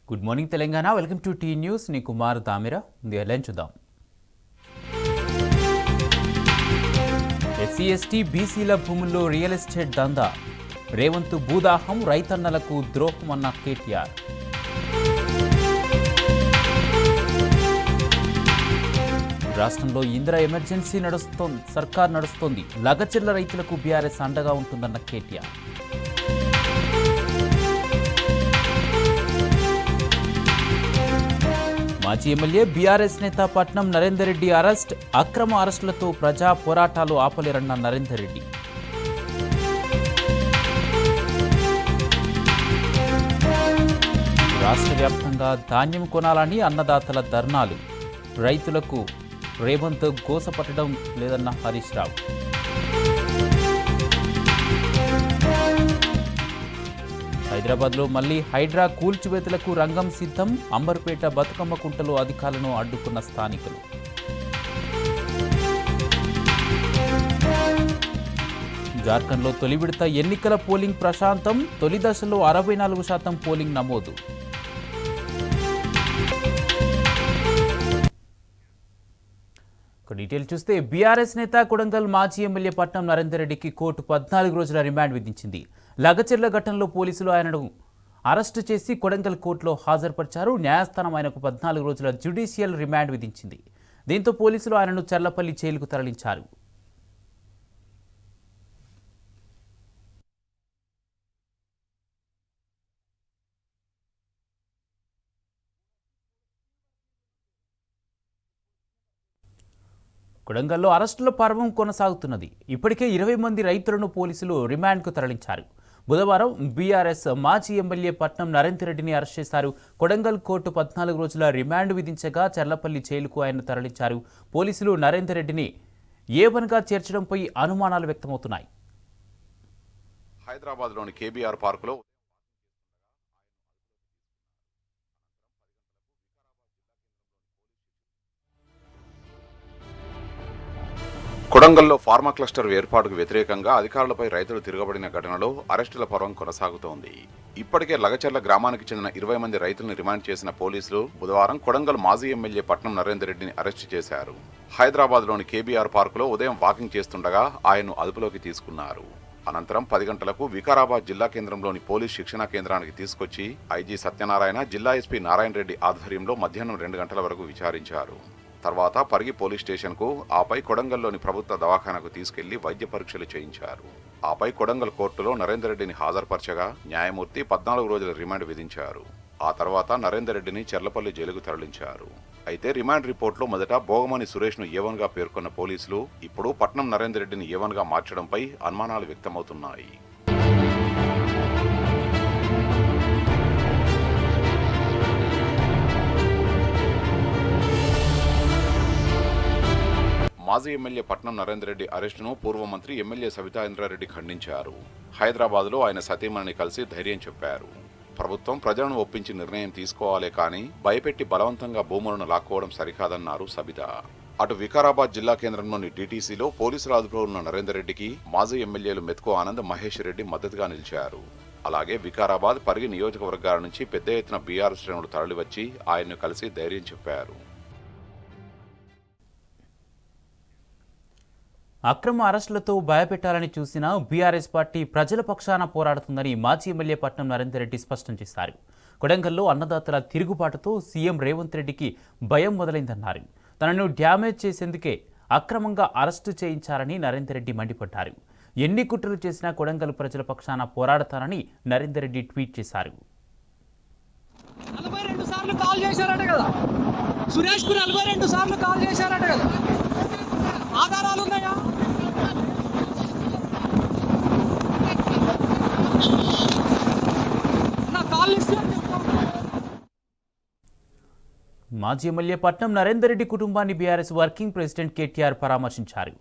Good morning Telangana. Welcome to T news. నీ కుమార్ దామిరా. ముందు headline చూద్దాం. ఎస్సీ ఎస్టీ బీసీల భూముల్లో రియల్ ఎస్టేట్ దందా. రేవంత్ భూదాహం, రైతన్నలకు ద్రోహం అన్న కేటీఆర్. రాష్ట్రంలో ఇందిరా ఎమర్జెన్సీ సర్కార్ నడుస్తోంది. లగచెర్ల రైతులకు బీఆర్ఎస్ అండగా ఉంటుందన్న కేటీఆర్. మాజీ ఎమ్మెల్యే బీఆర్ఎస్ నేత పట్నం నరేందర్ రెడ్డి అరెస్ట్. అక్రమ అరెస్టులతో ప్రజా పోరాటాలు ఆపలేరన్న నరేందర్ రెడ్డి. రాష్ట్ర వ్యాప్తంగా ధాన్యం కొనాలని అన్నదాతల ధర్నాలు. రైతులకు రేవంత్ గోసపట్టడం లేదన్న హరీష్ రావు. హైదరాబాద్లో మళ్లీ హైడ్రా కూల్చివేతలకు రంగం సిద్ధం. అంబర్పేట బతుకమ్మ కుంటలో అధికారులను అడ్డుకున్న స్థానికులు. జార్ఖండ్లో తొలి విడత ఎన్నికల పోలింగ్ ప్రశాంతం. తొలి దశలో 64% పోలింగ్ నమోదు. డీటెయిల్ చూస్తే బీఆర్ఎస్ నేత కొడంగల్ మాజీ ఎమ్మెల్యే పట్నం నరేందర్ రెడ్డికి కోర్టు 14 రోజుల రిమాండ్ విధించింది. లగచెర్ల ఘటనలో పోలీసులు ఆయనను అరెస్టు చేసి కొడంగల్ కోర్టులో హాజరుపరిచారు. న్యాయస్థానం ఆయనకు 14 రోజుల జ్యుడిషియల్ రిమాండ్ విధించింది. దీంతో పోలీసులు ఆయనను చర్లపల్లి జైలుకు తరలించారు. కొడంగల్లో అరెస్టుల పర్వం కొనసాగుతున్నది. ఇప్పటికే 20 మంది రైతులను పోలీసులు రిమాండ్కు తరలించారు. బుధవారం బీఆర్ఎస్ మాజీ ఎమ్మెల్యే పట్నం నరేందర్ రెడ్డిని అరెస్ట్ చేశారు. కొడంగల్ కోర్టు 14 రోజుల రిమాండ్ విధించగా చర్లపల్లి జైలుకు ఆయన తరలించారు. పోలీసులు నరేందర్ రెడ్డిని ఏవన్గా చేర్చడంపై అనుమానాలు వ్యక్తమవుతున్నాయి. హైదరాబాద్లోని కేబీఆర్ పార్కులో కొడంగల్లో ఫార్మా క్లస్టర్ ఏర్పాటుకు వ్యతిరేకంగా అధికారులపై రైతులు తిరగబడిన ఘటనలో అరెస్టుల పర్వం కొనసాగుతోంది. ఇప్పటికే లగచెర్ల గ్రామానికి చెందిన 20 మంది రైతులను రిమాండ్ చేసిన పోలీసులు బుధవారం కొడంగల్ మాజీ ఎమ్మెల్యే పట్నం నరేందర్ రెడ్డిని అరెస్టు చేశారు. హైదరాబాద్లోని కేబీఆర్ పార్కులో ఉదయం వాకింగ్ చేస్తుండగా ఆయన్ను అదుపులోకి తీసుకున్నారు. అనంతరం 10 గంటలకు వికారాబాద్ జిల్లా కేంద్రంలోని పోలీస్ శిక్షణా కేంద్రానికి తీసుకొచ్చి ఐజీ సత్యనారాయణ, జిల్లా ఎస్పీ నారాయణ రెడ్డి ఆధ్వర్యంలో మధ్యాహ్నం 2 గంటల వరకు విచారించారు. తర్వాత పరిగి పోలీస్ స్టేషన్కు, ఆపై కొడంగల్లోని ప్రభుత్వ దవాఖానకు తీసుకెళ్లి వైద్య పరీక్షలు చేయించారు. ఆపై కొడంగల్ కోర్టులో నరేందర్ రెడ్డిని హాజరుపరచగా న్యాయమూర్తి 14 రోజుల రిమాండ్ విధించారు. ఆ తర్వాత నరేందర్ రెడ్డిని చర్లపల్లి జైలుకు తరలించారు. అయితే రిమాండ్ రిపోర్టులో మొదట భోగమని సురేష్ను ఏవన్గా పేర్కొన్న పోలీసులు ఇప్పుడు పట్నం నరేందర్ రెడ్డిని ఏవన్గా మార్చడంపై అనుమానాలు వ్యక్తమవుతున్నాయి. మాజీ ఎమ్మెల్యే పట్నం నరేందర్ రెడ్డి అరెస్టును పూర్వ మంత్రి ఎమ్మెల్యే సబితా ఇంద్రారెడ్డి ఖండించారు. హైదరాబాద్లో ఆయన సతీమణిని కలిసి ధైర్యం చెప్పారు. ప్రభుత్వం ప్రజలను ఒప్పించి నిర్ణయం తీసుకోవాలే కానీ భయపెట్టి బలవంతంగా భూములను లాక్కోవడం సరికాదన్నారు సబిత. అటు వికారాబాద్ జిల్లా కేంద్రంలోని డీటీసీలో పోలీసుల అదుపులో ఉన్న నరేందర్ రెడ్డికి మాజీ ఎమ్మెల్యేలు మెతుకు ఆనంద్, మహేష్ రెడ్డి మద్దతుగా నిలిచారు. అలాగే వికారాబాద్, పరిగి నియోజకవర్గాల నుంచి పెద్ద ఎత్తున బీఆర్ఎస్ శ్రేణులు తరలివచ్చి ఆయన్ను కలిసి ధైర్యం చెప్పారు. అక్రమ అరెస్టులతో భయపెట్టాలని చూసిన బీఆర్ఎస్ పార్టీ ప్రజల పక్షాన పోరాడుతుందని మాజీ ఎమ్మెల్యే పట్నం నరేందర్ రెడ్డి స్పష్టం చేశారు. కొడంగల్లో అన్నదాతల తిరుగుబాటుతో సీఎం రేవంత్ రెడ్డికి భయం మొదలైందన్నారు. తనను డ్యామేజ్ చేసేందుకే అక్రమంగా అరెస్టు చేయించారని నరేందర్ రెడ్డి మండిపడ్డారు. ఎన్ని కుట్రలు చేసినా కొడంగల్ ప్రజల పక్షాన పోరాడతానని నరేందర్ రెడ్డి ట్వీట్ చేశారు. 42 సార్లు కాల్ చేశారట కదా, సురేష్ కు 42 సార్లు కాల్ చేశారట కదా, ఆధారాలు ఉన్నాయా? మాజీ ఎమ్మెల్యే పట్నం నరేందర్ రెడ్డి కుటుంబాన్ని బీఆర్ఎస్ వర్కింగ్ ప్రెసిడెంట్ కేటీఆర్ పరామర్శించారు.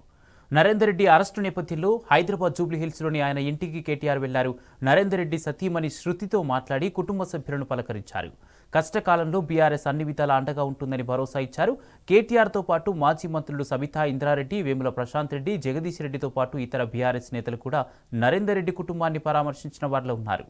నరేందర్ రెడ్డి అరెస్టు నేపథ్యంలో హైదరాబాద్ జూబ్లీహిల్స్లోని ఆయన ఇంటికి కేటీఆర్ వెళ్లారు. నరేందర్ రెడ్డి సతీమణి శృతితో మాట్లాడి కుటుంబ సభ్యులను పలకరించారు. కష్టకాలంలో బీఆర్ఎస్ అన్ని విధాలా అండగా ఉంటుందని భరోసా ఇచ్చారు. కేటీఆర్తో పాటు మాజీ మంత్రులు సబితా ఇంద్రారెడ్డి, వేముల ప్రశాంత్ రెడ్డి, జగదీష్ రెడ్డితో పాటు ఇతర బీఆర్ఎస్ నేతలు కూడా నరేందర్ రెడ్డి కుటుంబాన్ని పరామర్శించిన వారిలో ఉన్నారు.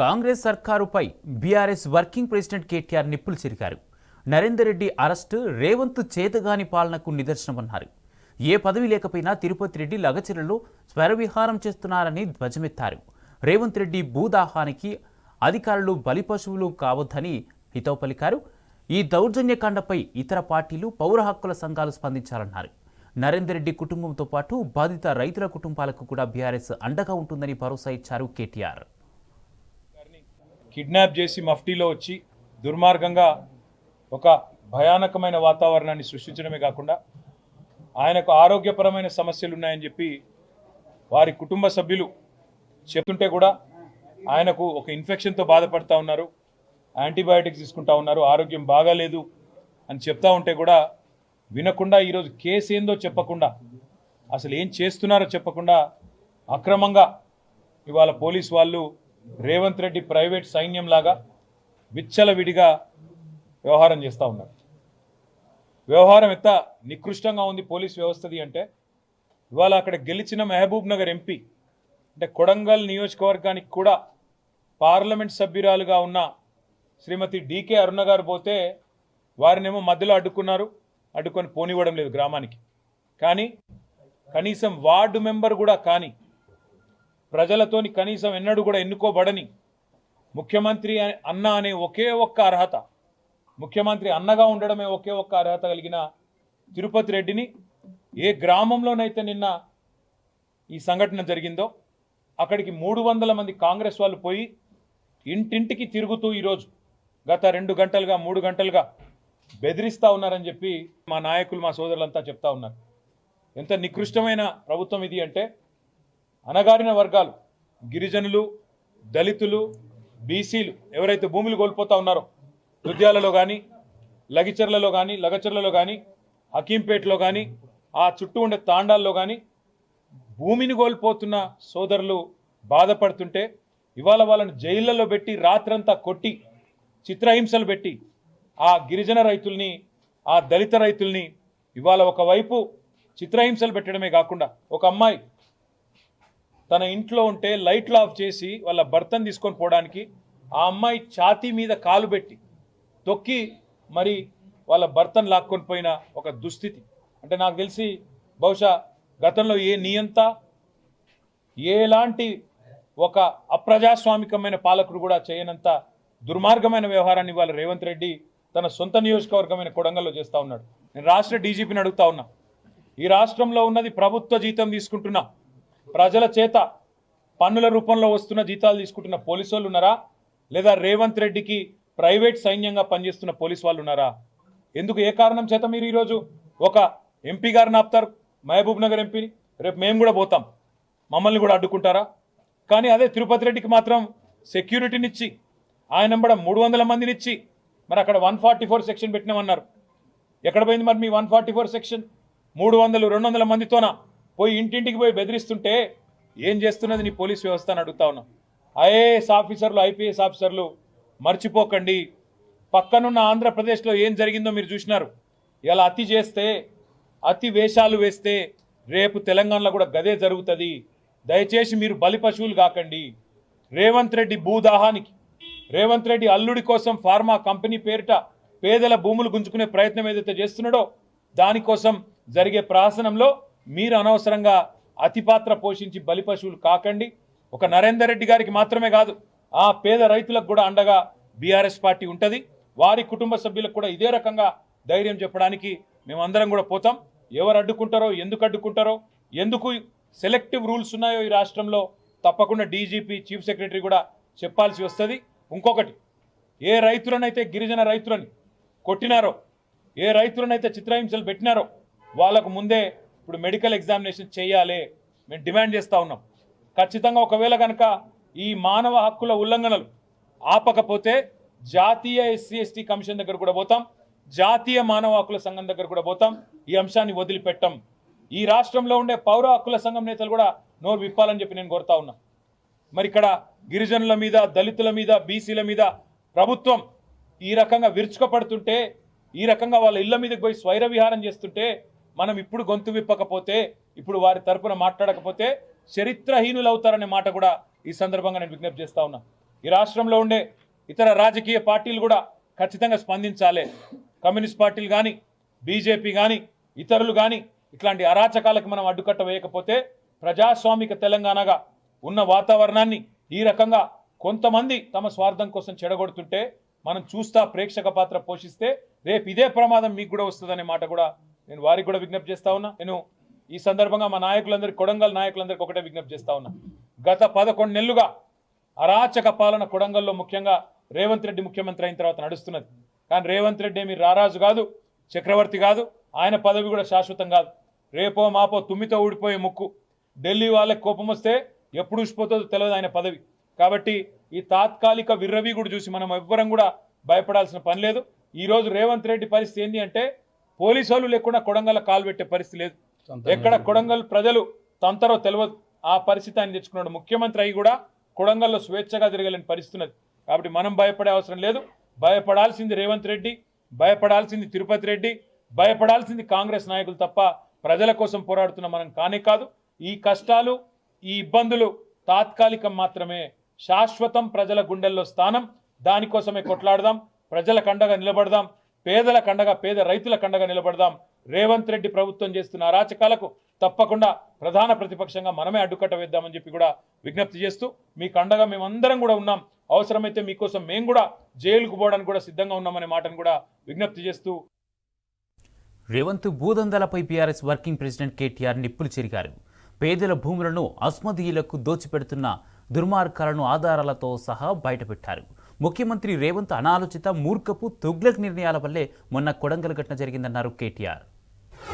కాంగ్రెస్ సర్కారుపై బీఆర్ఎస్ వర్కింగ్ ప్రెసిడెంట్ కేటీఆర్ నిప్పులు చెరికారు. నరేందర్ రెడ్డి అరెస్టు రేవంత్ చేతగాని పాలనకు నిదర్శనమన్నారు. ఏ పదవి లేకపోయినా తిరుపతి రెడ్డి లగచర్లలో స్వరవిహారం చేస్తున్నారని ధ్వజమెత్తారు. రేవంత్ రెడ్డి భూదాహానికి అధికారులు బలిపశువులు కావద్దని హితవు పలికారు. ఈ దౌర్జన్యకాండపై ఇతర పార్టీలు పౌర హక్కుల సంఘాలు స్పందించాలన్నారు. నరేందర్ రెడ్డి కుటుంబంతో పాటు బాధిత రైతుల కుటుంబాలకు కూడా బీఆర్ఎస్ అండగా ఉంటుందని భరోసా ఇచ్చారు కేటీఆర్. కిడ్నాప్ చేసి మఫ్టీలో వచ్చి దుర్మార్గంగా ఒక భయానకమైన వాతావరణాన్ని సృష్టించడమే కాకుండా ఆయనకు ఆరోగ్యపరమైన సమస్యలు ఉన్నాయని చెప్పి వారి కుటుంబ సభ్యులు చెప్తుంటే కూడా ఆయనకు ఒక ఇన్ఫెక్షన్తో బాధపడుతూ ఉన్నారు, యాంటీబయాటిక్స్ తీసుకుంటా ఉన్నారు, ఆరోగ్యం బాగాలేదు అని చెప్తా ఉంటే కూడా వినకుండా ఈరోజు కేసు ఏందో చెప్పకుండా అసలు ఏం చేస్తున్నారో చెప్పకుండా అక్రమంగా ఇవాళ పోలీస్ వాళ్ళు రేవంత్ రెడ్డి ప్రైవేట్ సైన్యంలాగా విచ్చలవిడిగా వ్యవహారం చేస్తూ ఉన్నారు. వ్యవహారం ఎంత నికృష్టంగా ఉంది పోలీస్ వ్యవస్థది అంటే ఇవాళ అక్కడ గెలిచిన మహబూబ్ నగర్ ఎంపీ అంటే కొడంగల్ నియోజకవర్గానికి కూడా పార్లమెంట్ సభ్యురాలుగా ఉన్న శ్రీమతి డికే అరుణ గారు పోతే వారినేమో మధ్యలో అడ్డుకొని పోనివ్వడం లేదు గ్రామానికి. కానీ కనీసం వార్డు మెంబర్ కూడా కానీ ప్రజలతోని కనీసం ఎన్నడూ కూడా ఎన్నుకోబడని ముఖ్యమంత్రి అన్న అనే ఒకే ఒక్క అర్హత, ముఖ్యమంత్రి అన్నగా ఉండడమే ఒకే ఒక్క అర్హత కలిగిన తిరుపతి రెడ్డిని ఏ గ్రామంలోనైతే నిన్న ఈ సంఘటన జరిగిందో అక్కడికి 300 మంది కాంగ్రెస్ వాళ్ళు పోయి ఇంటింటికి తిరుగుతూ ఈరోజు గత 2 గంటలుగా 3 గంటలుగా బెదిరిస్తూ ఉన్నారని చెప్పి మా నాయకులు మా సోదరులంతా చెప్తా ఉన్నారు. ఎంత నికృష్టమైన ప్రభుత్వం ఇది అంటే అణగారిన వర్గాలు, గిరిజనులు, దళితులు, బీసీలు ఎవరైతే భూములు కోల్పోతా ఉన్నారో దుద్యాలలో కానీ లగచర్లలో కానీ హకీంపేటలో కానీ ఆ చుట్టూ ఉండే తాండాల్లో కానీ భూమిని కోల్పోతున్న సోదరులు బాధపడుతుంటే ఇవాళ వాళ్ళని జైళ్లలో పెట్టి రాత్రంతా కొట్టి చిత్రహింసలు పెట్టి ఆ గిరిజన రైతుల్ని ఆ దళిత రైతుల్ని ఇవాళ ఒకవైపు చిత్రహింసలు పెట్టడమే కాకుండా ఒక అమ్మాయి తన ఇంట్లో ఉంటే లైట్లు ఆఫ్ చేసి వాళ్ళ భర్తను తీసుకొని పోవడానికి ఆ అమ్మాయి ఛాతీ మీద కాలు పెట్టి తొక్కి మరి వాళ్ళ భర్తను లాక్కొని పోయిన ఒక దుస్థితి. అంటే నాకు తెలిసి బహుశా గతంలో ఏ నియంత ఎలాంటి ఒక అప్రజాస్వామికమైన పాలకుడు కూడా చేయనంత దుర్మార్గమైన వ్యవహారాన్ని ఇవాళ రేవంత్ రెడ్డి తన సొంత నియోజకవర్గమైన కొడంగల్లో చేస్తూ ఉన్నాడు. నేను రాష్ట్ర డీజీపీని అడుగుతా ఉన్నా, ఈ రాష్ట్రంలో ఉన్నది ప్రభుత్వ జీతం తీసుకుంటున్నా ప్రజల చేత పన్నుల రూపంలో వస్తున్న జీతాలు తీసుకుంటున్న పోలీసు వాళ్ళు ఉన్నారా, లేదా రేవంత్ రెడ్డికి ప్రైవేట్ సైన్యంగా పనిచేస్తున్న పోలీసు వాళ్ళు ఉన్నారా? ఎందుకు ఏ కారణం చేత మీరు ఈరోజు ఒక ఎంపీ గారిని ఆపుతారు, మహబూబ్ నగర్ ఎంపీని, రేపు మేము కూడా పోతాం, మమ్మల్ని కూడా అడ్డుకుంటారా? కానీ అదే తిరుపతి రెడ్డికి మాత్రం సెక్యూరిటీనిచ్చి ఆయన వెంబడ 300 మందినిచ్చి మరి అక్కడ 144 సెక్షన్ పెట్టినామన్నారు. ఎక్కడ పోయింది మరి మీ 144 సెక్షన్? 300-200 మందితోన పోయి ఇంటింటికి పోయి బెదిరిస్తుంటే ఏం చేస్తున్నది నీ పోలీస్ వ్యవస్థ అని అడుగుతా ఉన్నాం. ఐఏఎస్ ఆఫీసర్లు, ఐపీఎస్ ఆఫీసర్లు మర్చిపోకండి, పక్కనున్న ఆంధ్రప్రదేశ్లో ఏం జరిగిందో మీరు చూసినారు. ఇలా అతి చేస్తే, అతి వేషాలు వేస్తే రేపు తెలంగాణలో కూడా గదే జరుగుతుంది. దయచేసి మీరు బలిపశువులు కాకండి. రేవంత్ రెడ్డి భూదాహానికి, రేవంత్ రెడ్డి అల్లుడి కోసం ఫార్మా కంపెనీ పేరిట పేదల భూములు గుంజుకునే ప్రయత్నం ఏదైతే చేస్తున్నాడో దానికోసం జరిగే ప్రహసనంలో మీరు అనవసరంగా అతిపాత్ర పోషించి బలిపశువులు కాకండి. ఒక నరేందర్ రెడ్డి గారికి మాత్రమే కాదు, ఆ పేద రైతులకు కూడా అండగా బీఆర్ఎస్ పార్టీ ఉంటుంది. వారి కుటుంబ సభ్యులకు కూడా ఇదే రకంగా ధైర్యం చెప్పడానికి మేమందరం కూడా పోతాం. ఎవరు అడ్డుకుంటారో, ఎందుకు అడ్డుకుంటారో, ఎందుకు సెలెక్టివ్ రూల్స్ ఉన్నాయో ఈ రాష్ట్రంలో తప్పకుండా డీజీపీ, చీఫ్ సెక్రటరీ కూడా చెప్పాల్సి వస్తుంది. ఇంకొకటి, ఏ రైతులనైతే గిరిజన రైతులని కొట్టినారో, ఏ రైతులనైతే చిత్రహింసలు పెట్టినారో వాళ్ళకు ముందే ఇప్పుడు మెడికల్ ఎగ్జామినేషన్ చేయాలి మేము డిమాండ్ చేస్తూ ఉన్నాం. ఖచ్చితంగా ఒకవేళ కనుక ఈ మానవ హక్కుల ఉల్లంఘనలు ఆపకపోతే జాతీయ ఎస్సీ/ఎస్టీ కమిషన్ దగ్గర కూడా పోతాం, జాతీయ మానవ హక్కుల సంఘం దగ్గర కూడా పోతాం. ఈ అంశాన్ని వదిలిపెట్టం. ఈ రాష్ట్రంలో ఉండే పౌర హక్కుల సంఘం నేతలు కూడా నోరు విప్పాలని చెప్పి నేను కోరుతా ఉన్నా. మరి ఇక్కడ గిరిజనుల మీద, దళితుల మీద, బీసీల మీద ప్రభుత్వం ఈ రకంగా విరుచుకపడుతుంటే, ఈ రకంగా వాళ్ళ ఇళ్ల మీదకి పోయి స్వైర విహారం చేస్తుంటే మనం ఇప్పుడు గొంతు విప్పకపోతే, ఇప్పుడు వారి తరపున మాట్లాడకపోతే చరిత్రహీనులు అవుతారనే మాట కూడా ఈ సందర్భంగా నేను విజ్ఞప్తి చేస్తా ఉన్నా. ఈ రాష్ట్రంలో ఉండే ఇతర రాజకీయ పార్టీలు కూడా ఖచ్చితంగా స్పందించాలి. కమ్యూనిస్ట్ పార్టీలు కానీ, బీజేపీ కానీ, ఇతరులు కానీ ఇట్లాంటి అరాచకాలకు మనం అడ్డుకట్ట వేయకపోతే ప్రజాస్వామిక తెలంగాణగా ఉన్న వాతావరణాన్ని ఈ రకంగా కొంతమంది తమ స్వార్థం కోసం చెడగొడుతుంటే మనం చూస్తా ప్రేక్షక పాత్ర పోషిస్తే రేపు ఇదే ప్రమాదం మీకు కూడా వస్తుందనే మాట కూడా నేను వారికి కూడా విజ్ఞప్తి చేస్తా ఉన్నా. నేను ఈ సందర్భంగా మా నాయకులందరికీ, కొడంగల్ నాయకులందరికీ ఒకటే విజ్ఞప్తి చేస్తా ఉన్నా. గత 11 నెలలుగా అరాచక పాలన కొడంగల్లో ముఖ్యంగా రేవంత్ రెడ్డి ముఖ్యమంత్రి అయిన తర్వాత నడుస్తున్నది. కానీ రేవంత్ రెడ్డి ఏమి రారాజు కాదు, చక్రవర్తి కాదు, ఆయన పదవి కూడా శాశ్వతం కాదు. రేపో మాపో తుమ్మితో ఊడిపోయే ముక్కు. ఢిల్లీ వాళ్ళకి కోపం వస్తే ఎప్పుడు ఊసిపోతుందో తెలియదు ఆయన పదవి. కాబట్టి ఈ తాత్కాలిక విర్రవీగుడు చూసి మనం ఎవ్వరం కూడా భయపడాల్సిన పని లేదు. ఈరోజు రేవంత్ రెడ్డి పరిస్థితి ఏంటి అంటే పోలీసు వాళ్ళు లేకుండా కొడంగల్ కాలు పెట్టే పరిస్థితి లేదు. ఎక్కడ కొడంగల్ ప్రజలు తంతరో తెలియదు. ఆ పరిస్థితి ఆయన తెచ్చుకున్నాడు. ముఖ్యమంత్రి అయి కూడా కొడంగల్లో స్వేచ్ఛగా తిరగలేని పరిస్థితి ఉన్నది. కాబట్టి మనం భయపడే అవసరం లేదు. భయపడాల్సింది రేవంత్ రెడ్డి, భయపడాల్సింది తిరుపతి రెడ్డి, భయపడాల్సింది కాంగ్రెస్ నాయకులు తప్ప ప్రజల కోసం పోరాడుతున్న మనం కానే కాదు. ఈ కష్టాలు, ఈ ఇబ్బందులు తాత్కాలికం మాత్రమే. శాశ్వతం ప్రజల గుండెల్లో స్థానం. దానికోసమే కొట్లాడదాం, ప్రజల కండగా నిలబడదాం, పేదల కండగా, పేద రైతుల కండగా నిలబడదాం. రేవంత్ రెడ్డి ప్రభుత్వం చేస్తున్న అరాచకాలకు తప్పకుండా ప్రధాన ప్రతిపక్షంగా మనమే అడ్డుకట్ట వేద్దామని చెప్పి కూడా విజ్ఞప్తి చేస్తూ మీకు అండగా మేమందరం కూడా ఉన్నాం. అవసరమైతే మీకోసం మేము కూడా జైలుకు పోవడానికి కూడా సిద్ధంగా ఉన్నామనే మాటను కూడా విజ్ఞప్తి చేస్తూ రేవంత్ భూదందాలపై బీఆర్ఎస్ వర్కింగ్ ప్రెసిడెంట్ కేటీఆర్ నిప్పులు చెరిగారు. పేదల భూములను అస్మదీయులకు దోచిపెడుతున్న దుర్మార్గాలను ఆధారాలతో సహా బయటపెట్టారు. ముఖ్యమంత్రి రేవంత్ అనాలోచిత మూర్ఖపు తుగ్లక్ నిర్ణయాల వల్లే మొన్న కొడంగల్ ఘటన జరిగిందన్నారు కేటీఆర్.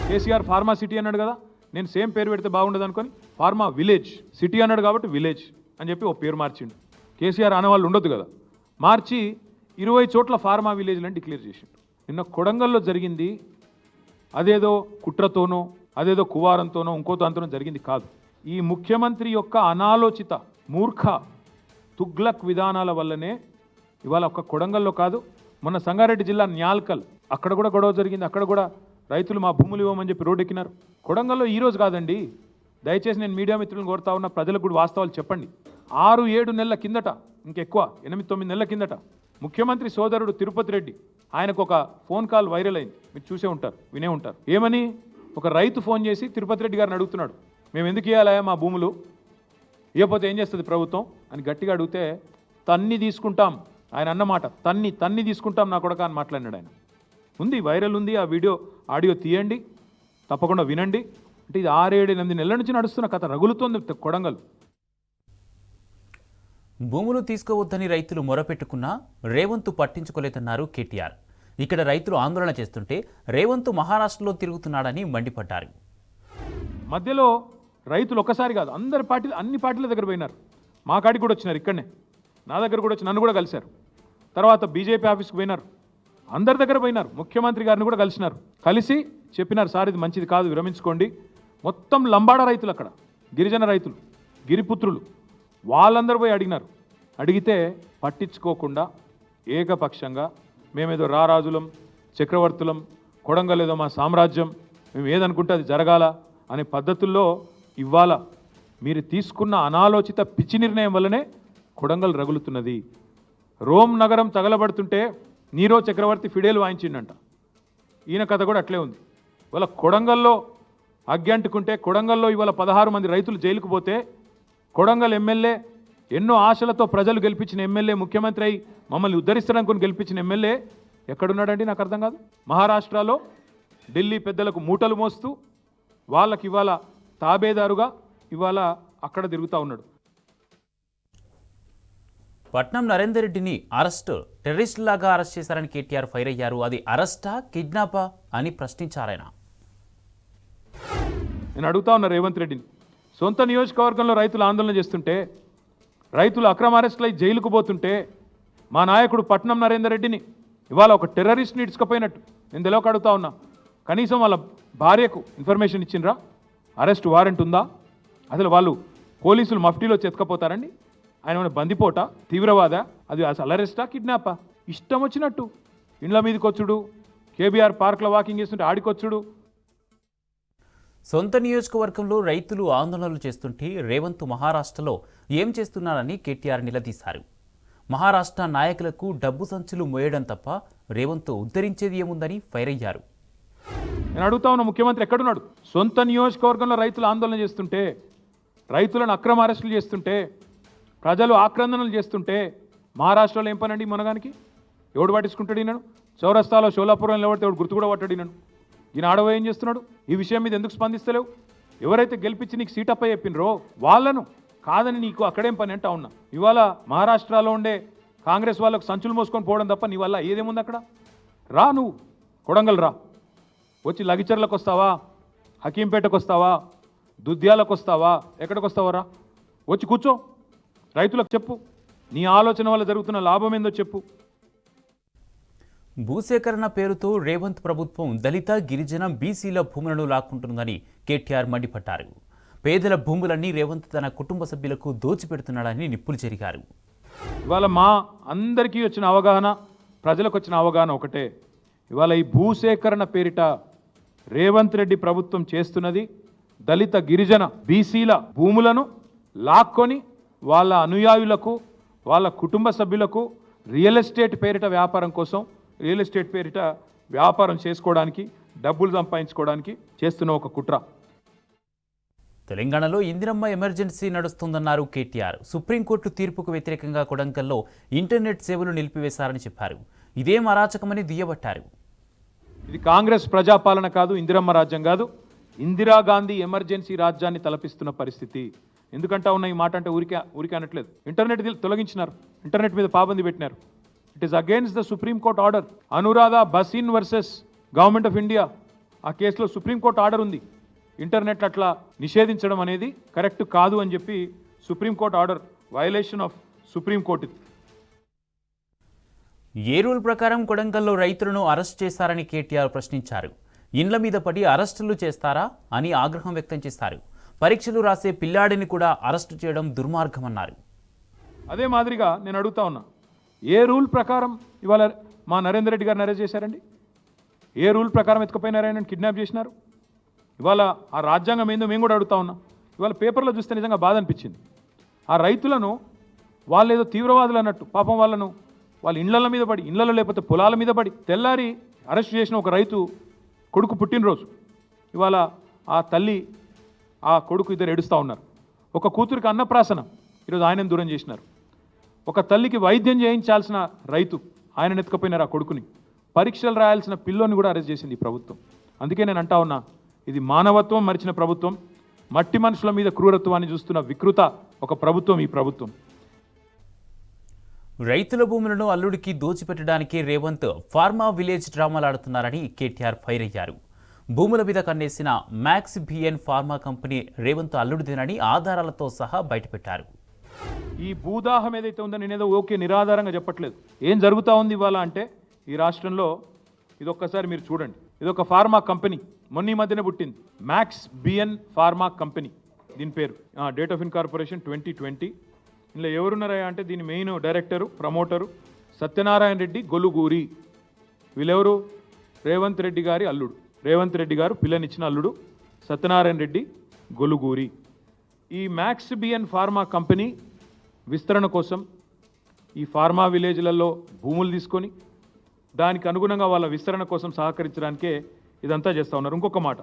కేసీఆర్ ఫార్మా సిటీ అన్నాడు కదా, నేను సేమ్ పేరు పెడితే బాగుండదు అనుకొని ఫార్మా విలేజ్ సిటీ అన్నాడు కాబట్టి విలేజ్ అని చెప్పి ఓ పేరు మార్చిండు. కేసీఆర్ అనేవాళ్ళు ఉండొద్దు కదా, మార్చి 20 చోట్ల ఫార్మా విలేజ్లని డిక్లేర్ చేసిండు. నిన్న కొడంగల్లో జరిగింది అదేదో కుట్రతోనో, అదేదో కువారంతోనో, ఇంకోతో అంతనో జరిగింది కాదు. ఈ ముఖ్యమంత్రి యొక్క అనాలోచిత మూర్ఖ తుగ్లక్ విధానాల వల్లనే ఇవాళ ఒక్క కొడంగల్లో కాదు, మొన్న సంగారెడ్డి జిల్లా న్యాల్కల్ అక్కడ కూడా గొడవ జరిగింది. అక్కడ కూడా రైతులు మా భూములు ఇవ్వమని చెప్పి రోడ్డు ఎక్కినారు. కొడంగల్లో ఈరోజు కాదండి, దయచేసి నేను మీడియా మిత్రులను కోరుతా ఉన్న, ప్రజలకు కూడా వాస్తవాలు చెప్పండి. 6-7 నెలల కిందట, ఇంకెక్కువ 8-9 నెలల కిందట ముఖ్యమంత్రి సోదరుడు తిరుపతి రెడ్డి ఆయనకు ఒక ఫోన్ కాల్ వైరల్ అయింది. మీరు చూసే ఉంటారు, వినే ఉంటారు. ఏమని? ఒక రైతు ఫోన్ చేసి తిరుపతి రెడ్డి గారిని అడుగుతున్నాడు, మేము ఎందుకు ఇవ్వాలా మా భూములు, ఇవ్వకపోతే ఏం చేస్తుంది ప్రభుత్వం అని గట్టిగా అడిగితే, తన్ని తీసుకుంటాం ఆయన అన్నమాట, తన్ని తీసుకుంటాం నా కొడక అని మాట్లాడినాడు ఆయన. ఉంది, వైరల్ ఉంది ఆ వీడియో, ఆడియో తీయండి, తప్పకుండా వినండి. అంటే ఇది 6-7-8 నెలల నుంచి నడుస్తున్న కథ, రగులుతోంది కొడంగల్. భూములు తీసుకోవద్దని రైతులు మొరపెట్టుకున్నా రేవంత్ పట్టించుకోలేదన్నారు కేటీఆర్. ఇక్కడ రైతులు ఆందోళన చేస్తుంటే రేవంత్ మహారాష్ట్రలో తిరుగుతున్నాడని మండిపడ్డారు. మధ్యలో రైతులు ఒక్కసారి కాదు, అన్ని పార్టీల దగ్గర పోయినారు. మా కాడికి కూడా వచ్చినారు, ఇక్కడనే నా దగ్గర కూడా వచ్చి నన్ను కూడా కలిశారు. తర్వాత బీజేపీ ఆఫీస్కి పోయినారు, అందరి దగ్గర పోయినారు. ముఖ్యమంత్రి గారిని కూడా కలిసినారు. కలిసి చెప్పినారు, సార్ ఇది మంచిది కాదు, విరమించుకోండి. మొత్తం లంబాడ రైతులు, అక్కడ గిరిజన రైతులు, గిరిపుత్రులు, వాళ్ళందరూ పోయి అడిగినారు. అడిగితే పట్టించుకోకుండా ఏకపక్షంగా మేమేదో రారాజులం, చక్రవర్తులం, కొడంగల్ ఏదో మా సామ్రాజ్యం, మేము ఏదనుకుంటే అది జరగాల అనే పద్ధతుల్లో ఇవాళ మీరు తీసుకున్న అనాలోచిత పిచ్చి నిర్ణయం వల్లనే కొడంగల్ రగులుతున్నది. రోమ్ నగరం తగలబడుతుంటే నీరో చక్రవర్తి ఫిడేలు వాయించిండంట. ఈయన కథ కూడా అట్లే ఉంది. ఇవాళ కొడంగల్లో అగ్గి అంటుకుంటే, కొడంగల్లో ఇవాళ 16 మంది రైతులు జైలుకు పోతే, కొడంగల్ ఎమ్మెల్యే, ఎన్నో ఆశలతో ప్రజలు గెలిపించిన ఎమ్మెల్యే, ముఖ్యమంత్రి అయి మమ్మల్ని ఉద్ధరిస్తారనుకుని గెలిపించిన ఎమ్మెల్యే ఎక్కడున్నాడండి? నాకు అర్థం కాదు. మహారాష్ట్రలో ఢిల్లీ పెద్దలకు మూటలు మోస్తూ వాళ్ళకి ఇవాళ తాబేదారుగా ఇవాళ అక్కడ తిరుగుతూ ఉన్నాడు. పట్నం నరేందర్ రెడ్డిని టెర్రరిస్టులాగా అరెస్ట్ చేశారని కేటీఆర్ ఫైర్ అయ్యారు. అది అరెస్టా, కిడ్నాపా అని ప్రశ్నించారాయన. నేను అడుగుతా ఉన్నా రేవంత్ రెడ్డిని, సొంత నియోజకవర్గంలో రైతులు ఆందోళన చేస్తుంటే, రైతులు అక్రమ అరెస్టులై జైలుకు పోతుంటే, మా నాయకుడు పట్నం నరేందర్ రెడ్డిని ఇవాళ ఒక టెర్రరిస్ట్ని ఇడ్చుకపోయినట్టు నేను తెలియక అడుగుతా ఉన్నా. కనీసం వాళ్ళ భార్యకు ఇన్ఫర్మేషన్ ఇచ్చిండ్రా? అరెస్ట్ వారెంట్ ఉందా? అసలు వాళ్ళు పోలీసులు మఫ్టీలో చెతకపోతారండి? ఆయన ఏమైనా బందిపోట, తీవ్రవాద? అది అసలు అరెస్టా, కిడ్నాపా? ఇష్టం వచ్చినట్టు ఇండ్ల మీదకి వచ్చుడు, కేబీఆర్ పార్క్లో వాకింగ్ చేస్తుంటే ఆడికొచ్చుడు. సొంత నియోజకవర్గంలో రైతులు ఆందోళనలు చేస్తుంటే రేవంత్ మహారాష్ట్రలో ఏం చేస్తున్నారని కేటీఆర్ నిలదీశారు. మహారాష్ట్ర నాయకులకు డబ్బు సంచులు మోయడం తప్ప రేవంత్ ఉద్ధరించేది ఏముందని ఫైర్ అయ్యారు. నేను అడుగుతా ఉన్న ముఖ్యమంత్రి ఎక్కడున్నాడు? సొంత నియోజకవర్గంలో రైతులు ఆందోళన చేస్తుంటే, రైతులను అక్రమ అరెస్టులు చేస్తుంటే, ప్రజలు ఆక్రందనలు చేస్తుంటే మహారాష్ట్రలో ఏం పనండి మనగానికి? ఎవడు పట్టించుకుంటాడు? ఈయనను చౌరస్తాలో షోలాపురం నిలబడితే ఎవడు గుర్తు కూడా పట్టాడు ఈయనను. ఈయన ఆడవ ఏం చేస్తున్నాడు? ఈ విషయం మీద ఎందుకు స్పందిస్తలేవు? ఎవరైతే గెలిపించి నీకు సీట్ అప్ప చెప్పినరో వాళ్ళను కాదని నీకు అక్కడేం పని అంటా ఉన్నా. ఇవాళ మహారాష్ట్రలో ఉండే కాంగ్రెస్ వాళ్ళకు సంచులు మోసుకొని పోవడం తప్ప నీ వల్ల ఏదేముంది అక్కడ? రా, నువ్వు కొడంగల్ రా, వచ్చి లగిచర్లకు వస్తావా, హకీంపేటకు వస్తావా, దుద్యాలకు వస్తావా, ఎక్కడికి వస్తావా? రా, వచ్చి కూర్చో, రైతులకు చెప్పు, నీ ఆలోచన వల్ల జరుగుతున్న లాభం ఏందో చెప్పు. భూసేకరణ పేరుతో రేవంత్ ప్రభుత్వం దళిత, గిరిజన, బీసీల భూములను లాక్కుంటుందని కేటీఆర్ మండిపడ్డారు. పేదల భూములన్నీ రేవంత్ తన కుటుంబ సభ్యులకు దోచిపెడుతున్నాడని నిప్పులు చెరిగారు. ఇవాళ మా అందరికీ వచ్చిన అవగాహన, ప్రజలకు వచ్చిన అవగాహన ఒకటే. ఇవాళ ఈ భూసేకరణ పేరిట రేవంత్ రెడ్డి ప్రభుత్వం చేస్తున్నది దళిత, గిరిజన, బీసీల భూములను లాక్కొని వాళ్ళ అనుయాయులకు, వాళ్ళ కుటుంబ సభ్యులకు రియల్ ఎస్టేట్ పేరిట వ్యాపారం కోసం, రియల్ ఎస్టేట్ పేరిట వ్యాపారం చేసుకోవడానికి, డబ్బులు సంపాదించుకోవడానికి చేస్తున్న ఒక కుట్ర. తెలంగాణలో ఇందిరమ్మ ఎమర్జెన్సీ నడుస్తుందన్నారు కేటీఆర్. సుప్రీంకోర్టు తీర్పుకు వ్యతిరేకంగా కొడంగల్లో ఇంటర్నెట్ సేవలు నిలిపివేశారని చెప్పారు. ఇదేం అరాచకమని దుయ్యబట్టారు. ఇది కాంగ్రెస్ ప్రజాపాలన కాదు, ఇందిరమ్మ రాజ్యం కాదు, ఇందిరాగాంధీ ఎమర్జెన్సీ రాజ్యాన్ని తలపిస్తున్న పరిస్థితి. ఎందుకంటా ఉన్న ఈ మాట అంటే ఊరికే అనట్లేదు. ఇంటర్నెట్ తొలగించినారు, ఇంటర్నెట్ మీద పాబంది పెట్టినారు. It is against the Supreme Court order. Anuradha Bhasin versus government of India, ఆ కేసులో సుప్రీంకోర్టు ఆర్డర్ ఉంది. ఇంటర్నెట్ అట్లా నిషేధించడం అనేది కరెక్ట్ కాదు అని చెప్పి supreme court order, violation of supreme court. A rule ప్రకారం కొడంగల్లో రైతులను అరెస్ట్ చేశారని కేటీఆర్ ప్రశ్నించారు. ఇండ్ల మీద పడి అరెస్టులు చేస్తారా అని ఆగ్రహం వ్యక్తం చేశారు. పరీక్షలు రాసే పిల్లాడిని కూడా అరెస్టు చేయడం దుర్మార్గమన్నారు. అదే మాదిరిగా నేను అడుగుతా ఉన్నా, ఏ రూల్ ప్రకారం ఇవాళ మా నరేందర్ రెడ్డి గారిని అరెస్ట్ చేశారండి? ఏ రూల్ ప్రకారం ఎత్తుకుపోయినారని కిడ్నాప్ చేసినారు? ఇవాళ ఆ రాజ్యాంగం ఏందో మేము కూడా అడుగుతా ఉన్నాం. ఇవాళ పేపర్లో చూస్తే నిజంగా బాధ అనిపించింది. ఆ రైతులను వాళ్ళు ఏదో తీవ్రవాదులు అన్నట్టు పాపం వాళ్ళ ఇళ్ల మీద పడి, ఇళ్లలో లేకపోతే పొలాల మీద పడి తెల్లారి అరెస్ట్ చేసిన ఒక రైతు కొడుకు పుట్టినరోజు. ఇవాళ ఆ తల్లి, ఆ కొడుకు ఇద్దరు ఏడుస్తూ ఉన్నారు. ఒక కూతురికి అన్నప్రాసన, ఈరోజు ఆయనను దూరం చేసినారు. ఒక తల్లికి వైద్యం చేయించాల్సిన రైతు, ఆయన ఎత్తుకపోయినారు ఆ కొడుకుని. పరీక్షలు రాయాల్సిన పిల్లోని కూడా అరెస్ట్ చేసింది ఈ ప్రభుత్వం. అందుకే నేను అంటా ఉన్నా, ఇది మానవత్వం మరిచిన ప్రభుత్వం, మట్టి మనుషుల మీద క్రూరత్వాన్ని చూస్తున్న వికృత ఒక ప్రభుత్వం ఈ ప్రభుత్వం. రైతుల భూములను అల్లుడికి దోచిపెట్టడానికి రేవంత్ ఫార్మా విలేజ్ డ్రామాలాడుతున్నారని కేటీఆర్ ఫైర్ అయ్యారు. భూముల మీద కన్నేసిన max BN pharma company Revanth అల్లుడిదేనని ఆధారాలతో సహా బయటపెట్టారు. ఈ భూదాహం ఏదైతే ఉందో నేనేదో ఓకే నిరాధారంగా చెప్పట్లేదు. ఏం జరుగుతూ ఉంది ఇవాళ అంటే ఈ రాష్ట్రంలో, ఇదొక్కసారి మీరు చూడండి. ఇదొక ఫార్మా కంపెనీ, మొన్న ఈ మధ్యనే పుట్టింది, మ్యాక్స్ బిఎన్ ఫార్మా కంపెనీ దీని పేరు. Date of incorporation 2020. ఇందులో ఎవరున్నారా అంటే దీని main director, promoter Satyanarayana Reddy Goluguri. వీళ్ళెవరు? రేవంత్ రెడ్డి గారి అల్లుడు, రేవంత్ రెడ్డి గారు పిల్లనిచ్చిన అల్లుడు సత్యనారాయణ రెడ్డి గొలుగూరి. ఈ మ్యాక్స్ బిఎన్ ఫార్మా కంపెనీ విస్తరణ కోసం ఈ ఫార్మా విలేజ్లలో భూములు తీసుకొని దానికి అనుగుణంగా వాళ్ళ విస్తరణ కోసం సహకరించడానికే ఇదంతా చేస్తూ ఉన్నారు. ఇంకొక మాట,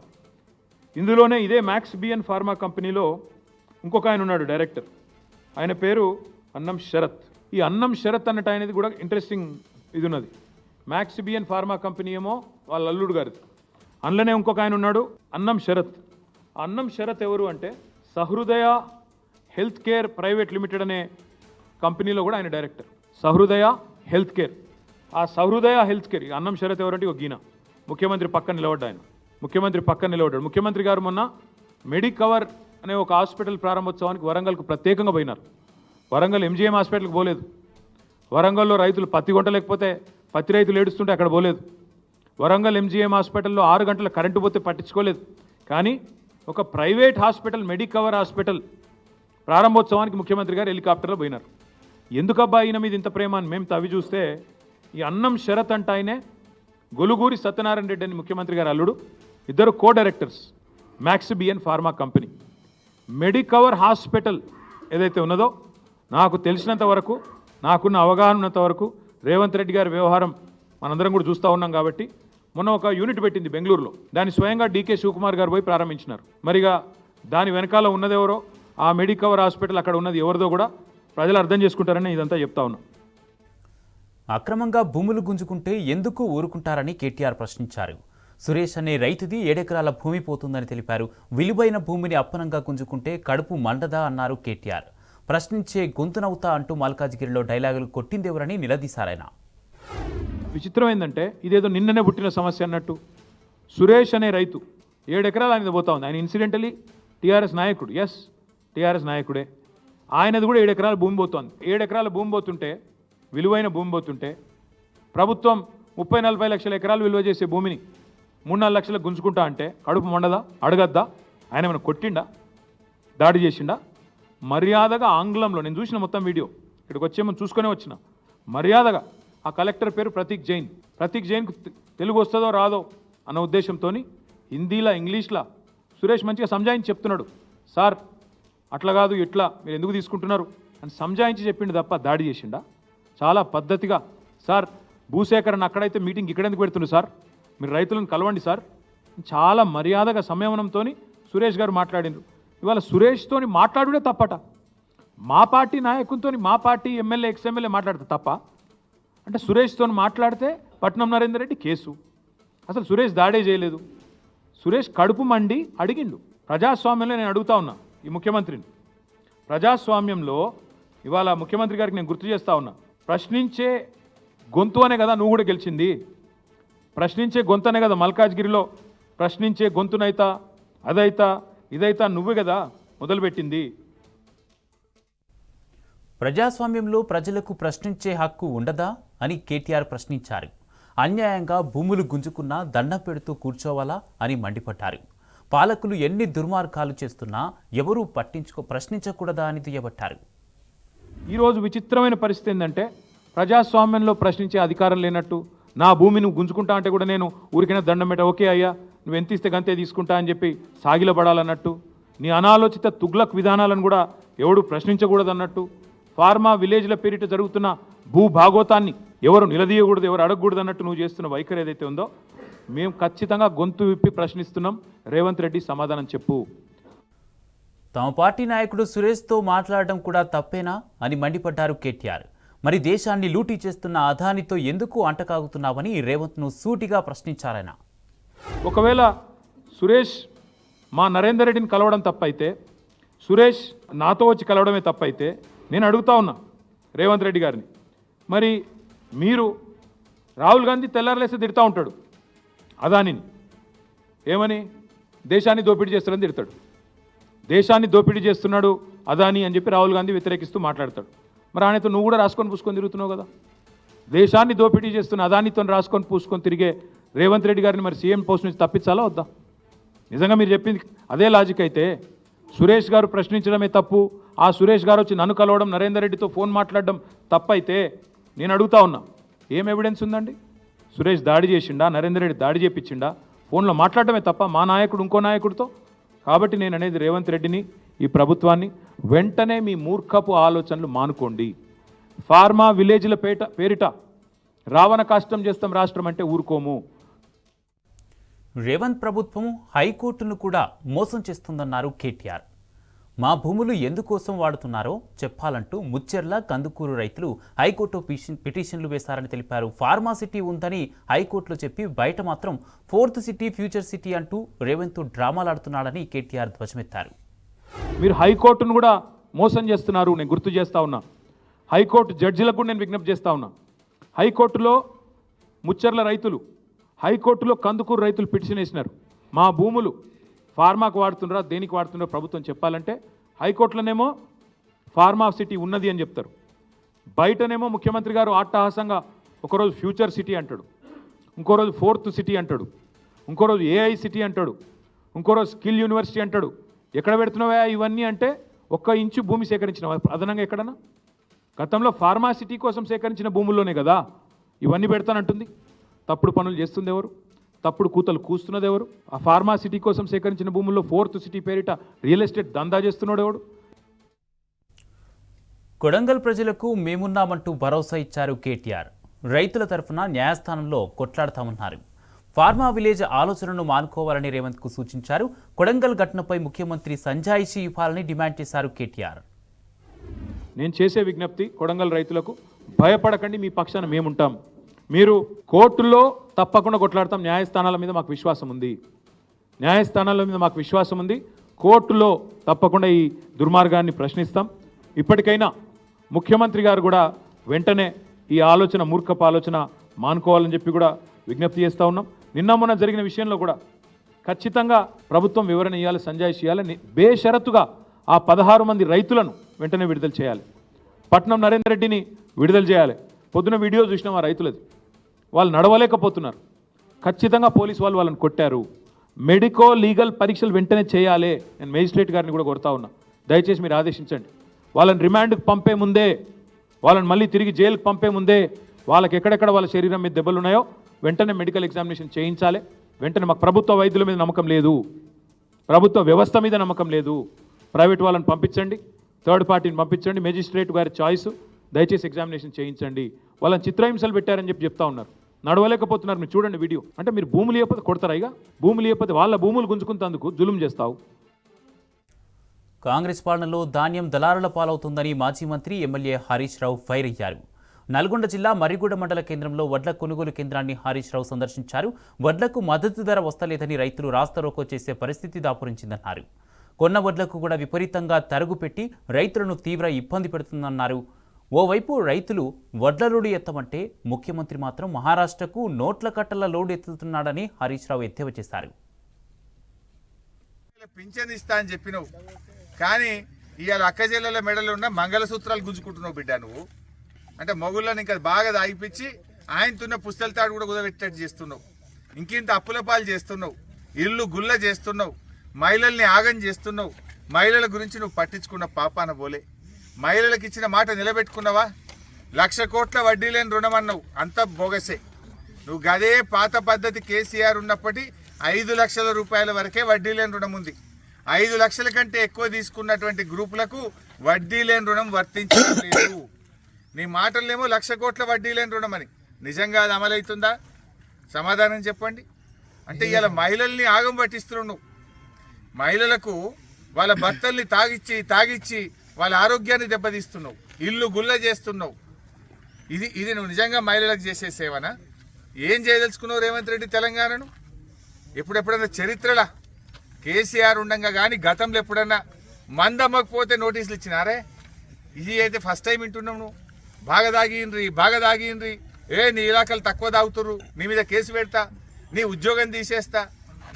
ఇందులోనే ఇదే మ్యాక్స్ బిఎన్ ఫార్మా కంపెనీలో ఇంకొక ఆయన ఉన్నాడు డైరెక్టర్, ఆయన పేరు అన్నం శరత్. ఈ అన్నం శరత్ అన్నట్టు ఆయనది కూడా ఇంట్రెస్టింగ్ ఇది ఉన్నది. మ్యాక్స్ బిఎన్ ఫార్మా కంపెనీ ఏమో వాళ్ళ అల్లుడు గారిది, అందులోనే ఇంకొక ఆయన ఉన్నాడు అన్నం శరత్. అన్నం శరత్ ఎవరు అంటే సహృదయ హెల్త్ కేర్ ప్రైవేట్ లిమిటెడ్ అనే కంపెనీలో కూడా ఆయన డైరెక్టర్. సహృదయ హెల్త్ కేర్, ఆ సహృదయ హెల్త్ కేర్ అన్నం శరత్ ఎవరంటే ఒక గీన ముఖ్యమంత్రి పక్కన నిలబడ్డా, ఆయన ముఖ్యమంత్రి పక్కన నిలబడ్డాడు. ముఖ్యమంత్రి గారు మొన్న మెడికవర్ అనే ఒక హాస్పిటల్ ప్రారంభోత్సవానికి వరంగల్కు ప్రత్యేకంగా పోయినారు. వరంగల్ ఎంజీఎం హాస్పిటల్కి పోలేదు. వరంగల్లో రైతులు పత్తి కొంటలేకపోతే పత్తి రైతులు ఏడుస్తుంటే అక్కడ పోలేదు. వరంగల్ ఎంజీఎం హాస్పిటల్లో 6 గంటల కరెంటు పోతే పట్టించుకోలేదు. కానీ ఒక ప్రైవేట్ హాస్పిటల్, మెడికవర్ హాస్పిటల్ ప్రారంభోత్సవానికి ముఖ్యమంత్రి గారు హెలికాప్టర్లో పోయినారు. ఎందుకబ్బా ఈయన మీద ఇంత ప్రేమ అని మేము తవ్వి చూస్తే ఈ అన్నం శరత్ అంటే ఆయనే గొలుగూరి సత్యనారాయణ రెడ్డి అని ముఖ్యమంత్రి గారు అల్లుడు. ఇద్దరు co directors Max BN pharma company. Medicover hospital ఏదైతే ఉన్నదో నాకు తెలిసినంత వరకు నాకున్న అవగాహన ఉన్నంత వరకు రేవంత్ రెడ్డి గారి వ్యవహారం మనందరం కూడా చూస్తూ ఉన్నాం కాబట్టి మొన్న ఒక యూనిట్ పెట్టింది బెంగళూరులో, దాన్ని స్వయంగా డీకే శివకుమార్ గారు పోయి ప్రారంభించినారు. మరిగా దాని వెనకాల ఉన్నదెవరో, ఆ మెడికవర్ హాస్పిటల్ అక్కడ ఉన్నది ఎవరిదో కూడా ప్రజలు అర్థం చేసుకుంటారని ఇదంతా చెప్తా ఉన్నాం. అక్రమంగా భూములు గుంజుకుంటే ఎందుకు ఊరుకుంటారని కేటీఆర్ ప్రశ్నించారు. సురేష్ అనే రైతుది 7 ఎకరాల భూమి పోతుందని తెలిపారు. విలువైన భూమిని అప్పనంగా గుంజుకుంటే కడుపు మండదా అన్నారు కేటీఆర్. ప్రశ్నించే గొంతునవుతా అంటూ మల్కాజ్గిరిలో డైలాగులు కొట్టిందెవరని నిలదీశారాయన. విచిత్రం ఏంటంటే ఇదేదో నిన్ననే పుట్టిన సమస్య అన్నట్టు. సురేష్ అనే రైతు 7 ఎకరాలు ఆయన పోతా ఉంది. ఆయన ఇన్సిడెంటలీ టీఆర్ఎస్ నాయకుడు, ఎస్ టీఆర్ఎస్ నాయకుడే. ఆయనది కూడా 7 ఎకరాల భూమి పోతోంది. 7 ఎకరాల భూమి పోతుంటే, విలువైన భూమి పోతుంటే, ప్రభుత్వం 30-40 లక్షల ఎకరాలు విలువ చేసే భూమిని 3-4 లక్షలకు గుంజుకుంటా అంటే కడుపు మండదా? అడగద్దా? ఆయన ఏమైనా కొట్టిండా? దాడి చేసిండా? మర్యాదగా ఆంగ్లంలో, నేను చూసిన మొత్తం వీడియో, ఇక్కడికి వచ్చేమో చూసుకునే వచ్చిన, మర్యాదగా ఆ కలెక్టర్ పేరు ప్రతీక్ జైన్. ప్రతీక్ జైన్కు తెలుగు వస్తుందో రాదో అన్న ఉద్దేశంతో హిందీలా ఇంగ్లీష్లా సురేష్ మంచిగా సంజాయించి చెప్తున్నాడు. సార్ అట్లా కాదు, ఇట్లా మీరు ఎందుకు తీసుకుంటున్నారు అని సంజాయించి చెప్పిండు తప్ప దాడి చేసిండా? చాలా పద్ధతిగా, సార్ భూసేకరణ అక్కడైతే మీటింగ్ ఇక్కడ ఎందుకు పెడుతుండ్రు సార్, మీరు రైతులను కలవండి సార్, చాలా మర్యాదగా సంయమనంతో సురేష్ గారు మాట్లాడిండ్రు. ఇవాళ సురేష్తో మాట్లాడుడే తప్పట. మా పార్టీ నాయకునితో, మా పార్టీ ఎమ్మెల్యే ఎక్స్ఎమ్మెల్యే మాట్లాడితే తప్ప అంటే సురేష్తో మాట్లాడితే పట్నం నరేందర్ రెడ్డి కేసు. అసలు సురేష్ దాడే చేయలేదు. సురేష్ కడుపు మండి అడిగిండు. ప్రజాస్వామ్యంలో నేను అడుగుతా ఉన్నా ఈ ముఖ్యమంత్రిని, ప్రజాస్వామ్యంలో ఇవాళ ముఖ్యమంత్రి గారికి నేను గుర్తు చేస్తా ఉన్నా, ప్రశ్నించే గొంతు అనే కదా నువ్వు కూడా గెలిచింది. ప్రశ్నించే గొంతు అనే కదా మల్కాజ్గిరిలో ప్రశ్నించే గొంతునైతా అదైతా ఇదైతా నువ్వే కదా మొదలుపెట్టింది. ప్రజాస్వామ్యంలో ప్రజలకు ప్రశ్నించే హక్కు ఉండదా అని కేటీఆర్ ప్రశ్నించారు. అన్యాయంగా భూములు గుంజుకున్నా దండం పెడుతూ కూర్చోవాలా అని మండిపడ్డారు. పాలకులు ఎన్ని దుర్మార్గాలు చేస్తున్నా ఎవరూ ప్రశ్నించకూడదా అని దుయ్యబట్టారు. ఈరోజు విచిత్రమైన పరిస్థితి ఏంటంటే ప్రజాస్వామ్యంలో ప్రశ్నించే అధికారం లేనట్టు, నా భూమి నువ్వు గుంజుకుంటా అంటే కూడా నేను ఊరికైనా దండం పెట్ట, ఓకే అయ్యా నువ్వు ఎంత ఇస్తే గంతే తీసుకుంటా అని చెప్పి సాగిలపడాలన్నట్టు, నీ అనాలోచిత తుగ్లక్ విధానాలను కూడా ఎవడు ప్రశ్నించకూడదన్నట్టు, ఫార్మా విలేజ్ల పేరిట జరుగుతున్న భూభాగోతాన్ని ఎవరు నిలదీయకూడదు, ఎవరు అడగకూడదు అన్నట్టు నువ్వు చేస్తున్న వైఖరి ఏదైతే ఉందో మేము ఖచ్చితంగా గొంతు విప్పి ప్రశ్నిస్తున్నాం. రేవంత్ రెడ్డి సమాధానం చెప్పు. తమ పార్టీ నాయకుడు సురేష్తో మాట్లాడడం కూడా తప్పేనా అని మండిపడ్డారు కేటీఆర్. మరి దేశాన్ని లూటీ చేస్తున్న అదానితో ఎందుకు అంటకాగుతున్నావని రేవంత్ను సూటిగా ప్రశ్నించారాయన. ఒకవేళ సురేష్ మా నరేందర్ రెడ్డిని కలవడం తప్పైతే, సురేష్ నాతో వచ్చి కలవడమే తప్పైతే నేను అడుగుతా ఉన్నా రేవంత్ రెడ్డి గారిని, మరి మీరు రాహుల్ గాంధీ తెల్లారలేస్తే తిడతా ఉంటాడు అదానిని, ఏమని దేశాన్ని దోపిడీ చేస్తాడని తిడతాడు. దేశాన్ని దోపిడీ చేస్తున్నాడు అదాని అని చెప్పి రాహుల్ గాంధీ వ్యతిరేకిస్తూ మాట్లాడతాడు. మరి ఆయనతో నువ్వు కూడా రాసుకొని పూసుకొని తిరుగుతున్నావు కదా. దేశాన్ని దోపిడీ చేస్తున్న అదానితో రాసుకొని పూసుకొని తిరిగే రేవంత్ రెడ్డి గారిని మరి సీఎం పోస్ట్ నుంచి తప్పించాలా వద్దా? నిజంగా మీరు చెప్పింది అదే లాజిక్ అయితే సురేష్ గారు ప్రశ్నించడమే తప్పు, ఆ సురేష్ గారు వచ్చి నన్ను కలవడం, నరేందర్ రెడ్డితో ఫోన్ మాట్లాడడం తప్పైతే నేను అడుగుతా ఉన్నా, ఏం ఎవిడెన్స్ ఉందండి? సురేష్ దాడి చేసిండా, నరేందర్ రెడ్డి దాడి చేపించిండా? ఫోన్లో మాట్లాడటమే తప్ప మా నాయకుడు ఇంకో నాయకుడితో. కాబట్టి నేను అనేది రేవంత్ రెడ్డిని, ఈ ప్రభుత్వాన్ని, వెంటనే మీ మూర్ఖపు ఆలోచనలు మానుకోండి. ఫార్మా విలేజ్ల పేరిట రావణ కాష్టం చేస్తాం రాష్ట్రం అంటే ఊరుకోము. రేవంత్ ప్రభుత్వం హైకోర్టును కూడా మోసం చేస్తుందన్నారు కేటీఆర్. మా భూములు ఎందుకోసం వాడుతున్నారో చెప్పాలంటూ ముచ్చెర్ల, కందుకూరు రైతులు హైకోర్టు పిటిషన్లు వేశారని తెలిపారు. ఫార్మా సిటీ ఉందని హైకోర్టులో చెప్పి బయట మాత్రం 4th సిటీ, ఫ్యూచర్ సిటీ అంటూ రేవంత్ డ్రామాలాడుతున్నాడని కేటీఆర్ ధ్వజమెత్తారు. మీరు హైకోర్టును కూడా మోసం చేస్తున్నారు. నేను గుర్తు చేస్తా ఉన్నా, హైకోర్టు జడ్జిలకు కూడా నేను విజ్ఞప్తి చేస్తా ఉన్నా. హైకోర్టులో ముచ్చెర్ల రైతులు, హైకోర్టులో కందుకూరు రైతులు పిటిషన్ వేసినారు. మా భూములు ఫార్మాకు వాడుతున్నారా, దేనికి వాడుతున్నారో ప్రభుత్వం చెప్పాలంటే హైకోర్టులోనేమో ఫార్మా సిటీ ఉన్నది అని చెప్తారు, బయటనేమో ముఖ్యమంత్రి గారు అట్టహాసంగా ఒకరోజు ఫ్యూచర్ సిటీ అంటాడు, ఇంకో రోజు 4th సిటీ అంటాడు, ఇంకో రోజు AI సిటీ అంటాడు, ఇంకో రోజు స్కిల్ యూనివర్సిటీ అంటాడు. ఎక్కడ పెడుతున్నావా ఇవన్నీ అంటే 1 ఇంచు భూమి సేకరించిన అదనంగా ఎక్కడన్నా? గతంలో ఫార్మా సిటీ కోసం సేకరించిన భూముల్లోనే కదా ఇవన్నీ పెడతానంటుంది. తప్పుడు పనులు చేస్తుంది ఎవరు? తప్పుడు కూతలు కూస్తున్నది ఎవరు? ఆ ఫార్మా సిటీ కోసం సేకరించిన భూముల్లో 4th సిటీ పేరిట రియల్ ఎస్టేట్ దందా చేస్తున్నాడు ఎవడు? కొడంగల్ ప్రజలకు మేమున్నామంటూ భరోసా ఇచ్చారు కేటీఆర్. రైతుల తరఫున న్యాయస్థానంలో కొట్లాడతామన్నారు. ఫార్మా విలేజ్ ఆలోచనను మానుకోవాలని రేవంత్కు సూచించారు. కొడంగల్ ఘటనపై ముఖ్యమంత్రి సంజాయిషీ ఇవ్వాలని డిమాండ్ చేశారు కేటీఆర్. నేను చేసే విజ్ఞప్తి కొడంగల్ రైతులకు, భయపడకండి, మీ పక్షాన మేముంటాం. మీరు కోర్టుల్లో తప్పకుండా కొట్లాడతాం. న్యాయస్థానాల మీద మాకు విశ్వాసం ఉంది. న్యాయస్థానాల మీద మాకు విశ్వాసం ఉంది. కోర్టులో తప్పకుండా ఈ దుర్మార్గాన్ని ప్రశ్నిస్తాం. ఇప్పటికైనా ముఖ్యమంత్రి గారు కూడా వెంటనే ఈ ఆలోచన, మూర్ఖపు ఆలోచన మానుకోవాలని చెప్పి కూడా విజ్ఞప్తి చేస్తూ ఉన్నాం. నిన్న మొన్న జరిగిన విషయంలో కూడా ఖచ్చితంగా ప్రభుత్వం వివరణ ఇవ్వాలి, సంజాయిషి ఇవ్వాలి. బేషరతుగా ఆ 16 మంది రైతులను వెంటనే విడుదల చేయాలి. పట్నం నరేందర్ రెడ్డిని విడుదల చేయాలి. పొద్దున వీడియో చూసినాం ఆ రైతులది. వాళ్ళు నడవలేకపోతున్నారు. ఖచ్చితంగా పోలీసు వాళ్ళు వాళ్ళని కొట్టారు. మెడికో లీగల్ పరీక్షలు వెంటనే చేయాలి. నేను మేజిస్ట్రేట్ గారిని కూడా కొడతా ఉన్నా, దయచేసి మీరు ఆదేశించండి. వాళ్ళని రిమాండ్కి పంపే ముందే, వాళ్ళని మళ్ళీ తిరిగి జైలుకి పంపే ముందే వాళ్ళకి ఎక్కడెక్కడ వాళ్ళ శరీరం మీద దెబ్బలు ఉన్నాయో వెంటనే మెడికల్ ఎగ్జామినేషన్ చేయించాలి. వెంటనే మాకు ప్రభుత్వ వైద్యుల మీద నమ్మకం లేదు, ప్రభుత్వ వ్యవస్థ మీద నమ్మకం లేదు. ప్రైవేట్ వాళ్ళని పంపించండి, థర్డ్ పార్టీని పంపించండి, మేజిస్ట్రేట్ గారి చాయిస్. దయచేసి ఎగ్జామినేషన్ చేయించండి. వాళ్ళని చిత్రహింసలు పెట్టారని చెప్తా ఉన్నారు. నడవలేకపోతున్నారు. మీరు చూడండి వీడియో. అంటే మీరు భూములు లేకపోతే కొడతారా? ఇక భూములు లేకపోతే వాళ్ళ భూములు గుంజుకుంటేందుకు జులుం చేస్తావు. కాంగ్రెస్ పాలనలో ధాన్యం దళారుల పాలవుతుందని మాజీ మంత్రి ఎమ్మెల్యే హరీష్ రావు ఫైర్ అయ్యారు. నల్గొండ జిల్లా మర్రిగూడ మండల కేంద్రంలో వడ్ల కొనుగోలు కేంద్రాన్ని హరీష్ రావు సందర్శించారు. వడ్లకు మద్దతు ధర వస్తలేదని రైతులు రాస్తారోకో చేసే పరిస్థితి దాపురించిందన్నారు. కొన్న వడ్లకు కూడా విపరీతంగా తరుగు పెట్టి రైతులను తీవ్ర ఇబ్బంది పెడుతుందన్నారు. ఓవైపు రైతులు వడ్ల లోడు ఎత్తమంటే ముఖ్యమంత్రి మాత్రం మహారాష్ట్రకు నోట్ల కట్టల లోడు ఎత్తుతున్నాడని హరీష్ రావు ఎద్దేవా చేశారు. పింఛన్ ఇస్తా అని చెప్పినావు, కానీ ఇవాళ అక్క జిల్లాల మెడలు ఉన్న మంగళసూత్రాలు గుంజుకుంటున్నావు బిడ్డ. నువ్వు అంటే మొగుళ్ళని ఇంకా బాగా దాగిపించి ఆయనతున్న పుస్తల తాడు కూడా కుదబెట్టేట్టు చేస్తున్నావు. ఇంకింత అప్పుల పాలు చేస్తున్నావు, ఇల్లు గుల్ల చేస్తున్నావు, మహిళల్ని ఆగం చేస్తున్నావు. మహిళల గురించి నువ్వు పట్టించుకున్న పాపాన పోలే. మహిళలకు ఇచ్చిన మాట నిలబెట్టుకున్నావా? 1,00,000 కోట్ల వడ్డీ లేని రుణం అన్నావు, అంత బోగసే. నువ్వు గదే పాత పద్ధతి కేసీఆర్ ఉన్నప్పటి 5 లక్షల రూపాయల వరకే వడ్డీ లేని రుణం ఉంది. 5 లక్షల కంటే ఎక్కువ తీసుకున్నటువంటి గ్రూపులకు వడ్డీ లేని రుణం వర్తించలేదు. నీ మాటలేమో 1,00,000 కోట్ల వడ్డీ లేని రుణం అని. నిజంగా అది అమలవుతుందా? సమాధానం చెప్పండి. అంటే ఇవాళ మహిళల్ని ఆగం పట్టిస్తున్నావు నువ్వు. మహిళలకు వాళ్ళ భర్తల్ని తాగిచ్చి వాళ్ళ ఆరోగ్యాన్ని దెబ్బతీస్తున్నావు, ఇల్లు గుల్ల చేస్తున్నావు. ఇది నువ్వు నిజంగా మహిళలకు చేసే సేవనా? ఏం చేయదలుచుకున్నావు రేవంత్ రెడ్డి తెలంగాణను? ఎప్పుడెప్పుడన్నా చరిత్రలా కేసీఆర్ ఉండగా కానీ గతంలో ఎప్పుడన్నా మందమ్మకపోతే నోటీసులు ఇచ్చినారే? ఇది అయితే ఫస్ట్ టైం వింటున్నావు నువ్వు. బాగా దాగినరి, నీ ఇలాకలు తక్కువ తాగుతుర్రు, నీ మీద కేసు పెడతా, నీ ఉద్యోగం తీసేస్తా.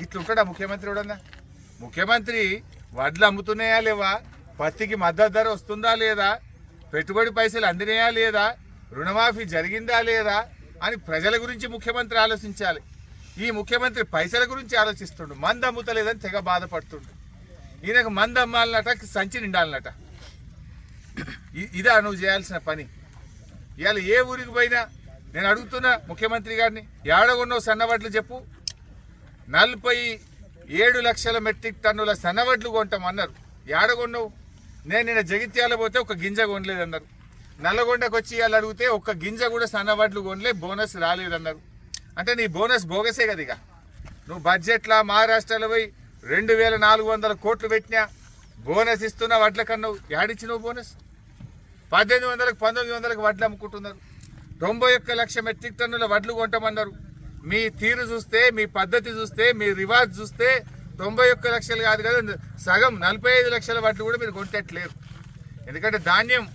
ఇట్లుంటాడా ముఖ్యమంత్రి? ఎవడన్నా ముఖ్యమంత్రి వడ్లు అమ్ముతున్నాయా లేవా, పత్తికి మద్దతు ధర వస్తుందా లేదా, పెట్టుబడి పైసలు అందినాయా లేదా, రుణమాఫీ జరిగిందా లేదా అని ప్రజల గురించి ముఖ్యమంత్రి ఆలోచించాలి. ఈ ముఖ్యమంత్రి పైసల గురించి ఆలోచిస్తుండు. మందు అమ్ముతలేదని తెగ బాధపడుతుండు. ఈయనకు మందు అమ్మాలన్నట, సంచి నిండాలన్నట. ఇదా నువ్వు చేయాల్సిన పని? ఇవాళ ఏ ఊరికి పోయినా నేను అడుగుతున్నా ముఖ్యమంత్రి గారిని, ఏడగొన్నావు సన్నవడ్లు చెప్పు. 47 లక్షల మెట్రిక్ టన్నుల సన్నవడ్లు కొంటామన్నారు. ఏడగొన్నావు? నేను నిన్న జగిత్యాల పోతే ఒక గింజ కొనలేదన్నారు. నల్లగొండకు వచ్చి ఇవాళ అడిగితే ఒక్క గింజ కూడా సన్నవడ్లు కొనలే, బోనస్ రాలేదన్నారు. అంటే నీ బోనస్ బోగసే కదా. ఇక నువ్వు బడ్జెట్లో మహారాష్ట్రలో పోయి 2,400 కోట్లు పెట్టినా బోనస్ ఇస్తున్నా వడ్ల కన్నావు. ఏడిచ్చినావు బోనస్? 1800కు 1900కు వడ్లు అమ్ముకుంటున్నారు. 91 లక్షల మెట్రిక్ టన్నుల వడ్లు కొంటామన్నారు. మీ తీరు చూస్తే, మీ పద్ధతి చూస్తే, మీ రివాజ్ చూస్తే 91 లక్షలు కాదు కదా, సగం 45 లక్షల వడ్లు కూడా మీరు కొంటట్లేరు. ఎందుకంటే ధాన్యం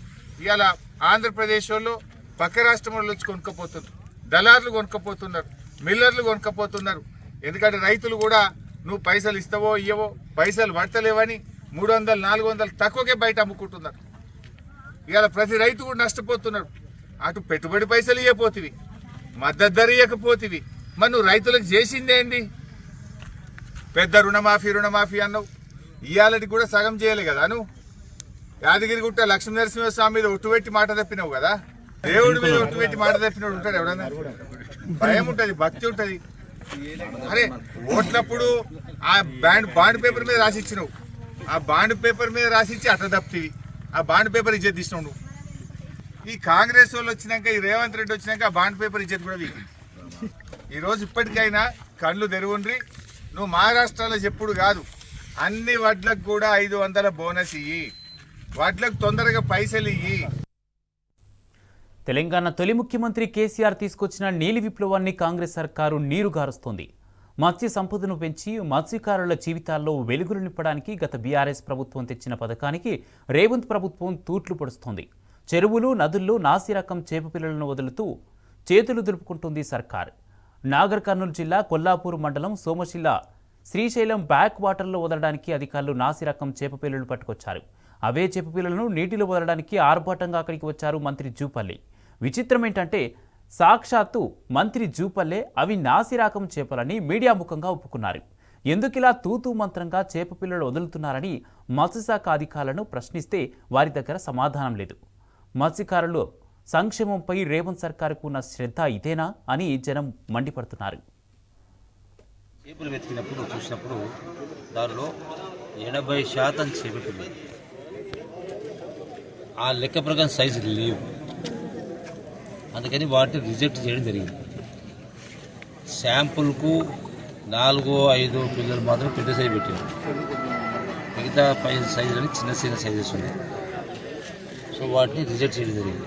ఇవాళ ఆంధ్రప్రదేశ్ వాళ్ళు పక్క రాష్ట్రం వాళ్ళు వచ్చి కొనుక్కపోతున్నారు, దళారులు కొనుక్కపోతున్నారు, మిల్లర్లు కొనుక్కపోతున్నారు. ఎందుకంటే రైతులు కూడా నువ్వు పైసలు ఇస్తావో ఇయ్యవో, పైసలు పడతలేవని 300, 400 తక్కువకే బయట అమ్ముకుంటున్నారు. ఇవాళ ప్రతి రైతు కూడా నష్టపోతున్నారు. అటు పెట్టుబడి పైసలు ఇవ్వపోతివి, మద్దతు ధర ఇవ్వకపోతివి. మరి నువ్వు రైతులకు చేసిందేంది? పెద్ద రుణమాఫీ అన్నావు. ఇవాళకి కూడా సగం చేయలే కదా నువ్వు. యాదగిరిగుట్ట లక్ష్మీనరసింహస్వామి మీద ఒట్టుపెట్టి మాట తప్పినావు కదా. దేవుడి మీద ఒట్టుపెట్టి మాట తప్పినోడు ఉంటాడు ఎవడన్నా? భయం ఉంటుంది, భక్తి ఉంటుంది. అరే ఓట్లప్పుడు ఆ బాండ్ పేపర్ మీద రాసిచ్చినావు. ఆ బాండ్ పేపర్ మీద రాసిచ్చి అట్లా తప్పివి. ఆ బాండ్ పేపర్ ఇచ్చేది తీసినావు నువ్వు. ఈ కాంగ్రెస్ వాళ్ళు వచ్చినాక, ఈ రేవంత్ రెడ్డి వచ్చినాక ఆ బాండ్ పేపర్ ఇచ్చేది కూడా వీకి. ఈరోజు ఇప్పటికైనా కళ్ళు తెరువుండ్రి. నువ్వు మహారాష్ట్రలో చెప్పుడు కాదు, అన్ని వడ్లకు కూడా 500 బోనస్ ఇయ్యి, వడ్లకు తొందరగా పైసలు ఇయ్యి. తెలంగాణ తొలి ముఖ్యమంత్రి కేసీఆర్ తీసుకొచ్చిన నీలి విప్లవాన్ని కాంగ్రెస్ సర్కారు నీరుగారుస్తోంది. మత్స్య సంపదను పెంచి మత్స్యకారుల జీవితాల్లో వెలుగులు నింపడానికి గత బీఆర్ఎస్ ప్రభుత్వం తెచ్చిన పథకానికి రేవంత్ ప్రభుత్వం తూట్లు పొడుస్తోంది. చెరువులు, నదుల్లో నాసిరకం చేప పిల్లలను వదులుతూ చేతులు దులుపుకుంటుంది సర్కార్. నాగర్ కర్నూలు జిల్లా కొల్లాపూర్ మండలం సోమశిల శ్రీశైలం బ్యాక్ వాటర్లో వదలడానికి అధికారులు నాసిరకం చేప పిల్లలు పట్టుకొచ్చారు. అవే చేప పిల్లలను నీటిలో వదలడానికి ఆర్భాటంగా అక్కడికి వచ్చారు మంత్రి జూపల్లి. విచిత్రం ఏంటంటే సాక్షాత్తు మంత్రి జూపల్లే అవి నాసిరకం చేపలని మీడియా ముఖంగా ఒప్పుకున్నారు. ఎందుకిలా తూతూ మంత్రంగా చేప పిల్లలు వదులుతున్నారని మత్స్యశాఖ అధికారులను ప్రశ్నిస్తే వారి దగ్గర సమాధానం లేదు. మత్స్యకారులు సంక్షేమంపై రేవంత్ సర్కారుకు ఉన్న శ్రద్ధ ఇదేనా అని జనం మండిపడుతున్నారు. చేపలు వెతికినప్పుడు చూసినప్పుడు దానిలో 80% చేప పిల్లలు, ఆ లెక్క ప్రకారం సైజు లేవు. అందుకని వాటిని రిజెక్ట్ చేయడం జరిగింది. శాంపుల్కు 4-5 పిల్లలు మాత్రం పెద్ద సైజు పెట్టారు, మిగతా 5 సైజులని చిన్న చిన్న సైజెస్ ఉన్నాయి. సో వాటిని రిజెక్ట్ చేయడం జరిగింది.